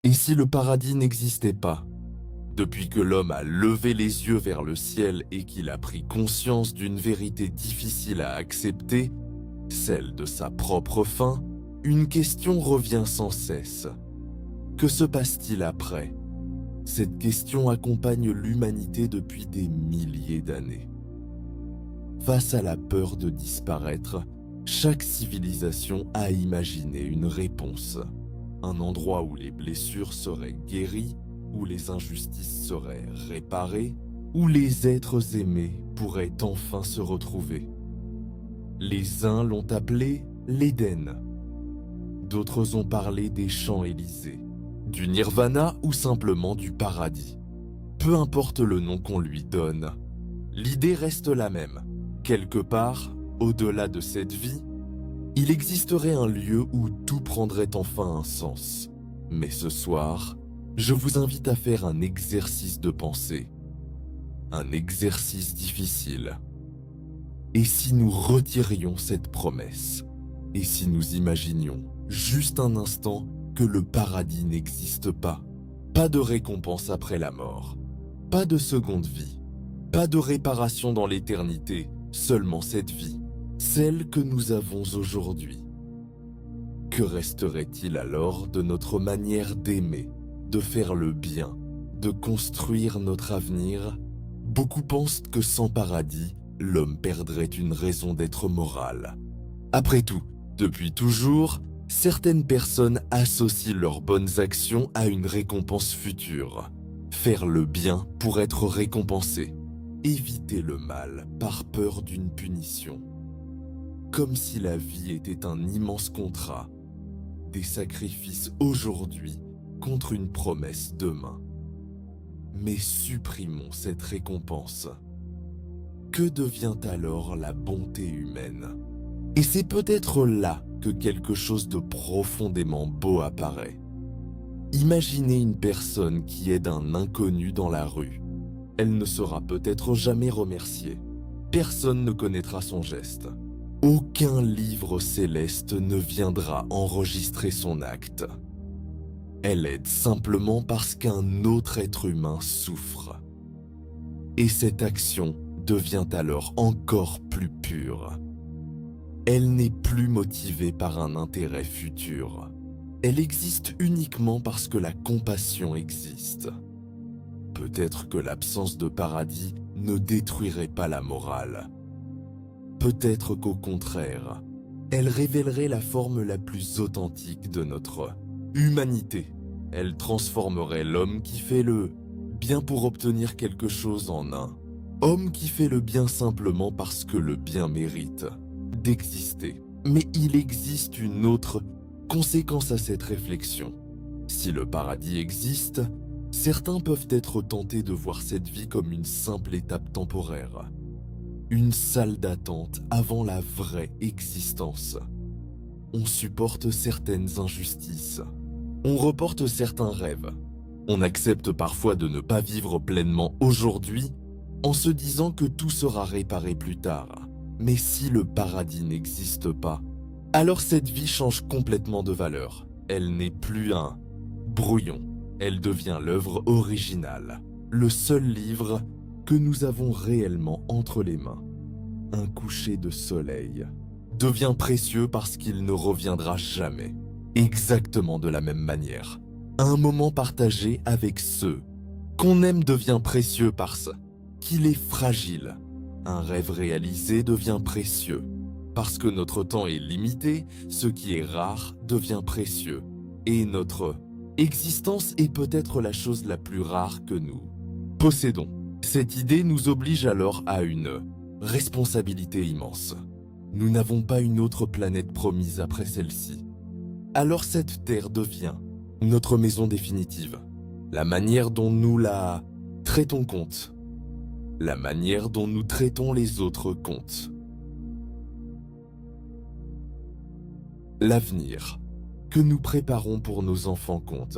Et si le paradis n'existait pas? Depuis que l'homme a levé les yeux vers le ciel et qu'il a pris conscience d'une vérité difficile à accepter, celle de sa propre fin, une question revient sans cesse. Que se passe-t-il après? Cette question accompagne l'humanité depuis des milliers d'années. Face à la peur de disparaître, chaque civilisation a imaginé une réponse. Un endroit où les blessures seraient guéries, où les injustices seraient réparées, où les êtres aimés pourraient enfin se retrouver. Les uns l'ont appelé l'Éden. D'autres ont parlé des Champs-Élysées, du Nirvana ou simplement du paradis. Peu importe le nom qu'on lui donne, l'idée reste la même. Quelque part, au-delà de cette vie, il existerait un lieu où tout prendrait enfin un sens. Mais ce soir, je vous invite à faire un exercice de pensée. Un exercice difficile. Et si nous retirions cette promesse? Et si nous imaginions, juste un instant, que le paradis n'existe pas? Pas de récompense après la mort. Pas de seconde vie. Pas de réparation dans l'éternité, seulement cette vie. Celle que nous avons aujourd'hui. Que resterait-il alors de notre manière d'aimer, de faire le bien, de construire notre avenir? Beaucoup pensent que sans paradis, l'homme perdrait une raison d'être morale. Après tout, depuis toujours, certaines personnes associent leurs bonnes actions à une récompense future. Faire le bien pour être récompensé. Éviter le mal par peur d'une punition. Comme si la vie était un immense contrat. Des sacrifices aujourd'hui contre une promesse demain. Mais supprimons cette récompense. Que devient alors la bonté humaine? Et c'est peut-être là que quelque chose de profondément beau apparaît. Imaginez une personne qui aide un inconnu dans la rue. Elle ne sera peut-être jamais remerciée. Personne ne connaîtra son geste. Aucun livre céleste ne viendra enregistrer son acte. Elle aide simplement parce qu'un autre être humain souffre. Et cette action devient alors encore plus pure. Elle n'est plus motivée par un intérêt futur. Elle existe uniquement parce que la compassion existe. Peut-être que l'absence de paradis ne détruirait pas la morale. Peut-être qu'au contraire, elle révélerait la forme la plus authentique de notre humanité. Elle transformerait l'homme qui fait le bien pour obtenir quelque chose en un homme qui fait le bien simplement parce que le bien mérite d'exister. Mais il existe une autre conséquence à cette réflexion. Si le paradis existe, certains peuvent être tentés de voir cette vie comme une simple étape temporaire. Une salle d'attente avant la vraie existence. On supporte certaines injustices. On reporte certains rêves. On accepte parfois de ne pas vivre pleinement aujourd'hui en se disant que tout sera réparé plus tard. Mais si le paradis n'existe pas, alors cette vie change complètement de valeur. Elle n'est plus un brouillon. Elle devient l'œuvre originale. Le seul livre que nous avons réellement entre les mains. Un coucher de soleil devient précieux parce qu'il ne reviendra jamais. Exactement de la même manière. Un moment partagé avec ceux qu'on aime devient précieux parce qu'il est fragile. Un rêve réalisé devient précieux. Parce que notre temps est limité, ce qui est rare devient précieux. Et notre existence est peut-être la chose la plus rare que nous possédons. Cette idée nous oblige alors à une responsabilité immense. Nous n'avons pas une autre planète promise après celle-ci. Alors cette terre devient notre maison définitive. La manière dont nous la traitons compte. La manière dont nous traitons les autres compte. L'avenir que nous préparons pour nos enfants compte.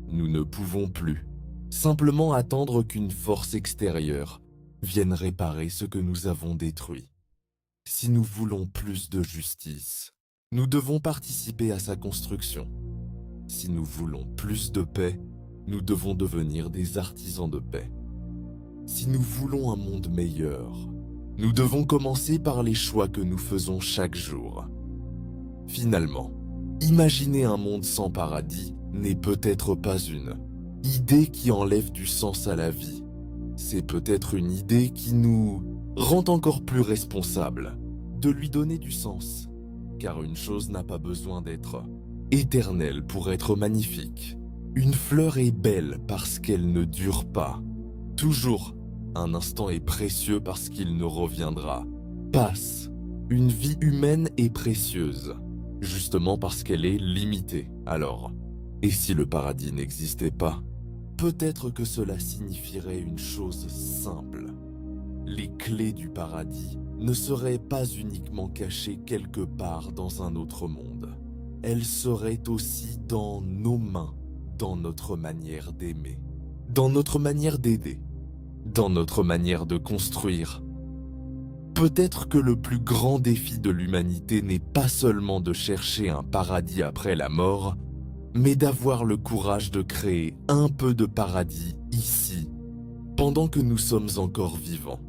Nous ne pouvons plus simplement attendre qu'une force extérieure vienne réparer ce que nous avons détruit. Si nous voulons plus de justice, nous devons participer à sa construction. Si nous voulons plus de paix, nous devons devenir des artisans de paix. Si nous voulons un monde meilleur, nous devons commencer par les choix que nous faisons chaque jour. Finalement, imaginer un monde sans paradis n'est peut-être pas une idée qui enlève du sens à la vie. C'est peut-être une idée qui nous rend encore plus responsables de lui donner du sens. Car une chose n'a pas besoin d'être éternelle pour être magnifique. Une fleur est belle parce qu'elle ne dure pas. Toujours, un instant est précieux parce qu'il ne reviendra. Passe. Une vie humaine est précieuse, justement parce qu'elle est limitée. Alors, et si le paradis n'existait pas? Peut-être que cela signifierait une chose simple. Les clés du paradis ne seraient pas uniquement cachées quelque part dans un autre monde. Elles seraient aussi dans nos mains, dans notre manière d'aimer, dans notre manière d'aider, dans notre manière de construire. Peut-être que le plus grand défi de l'humanité n'est pas seulement de chercher un paradis après la mort, mais d'avoir le courage de créer un peu de paradis ici, pendant que nous sommes encore vivants.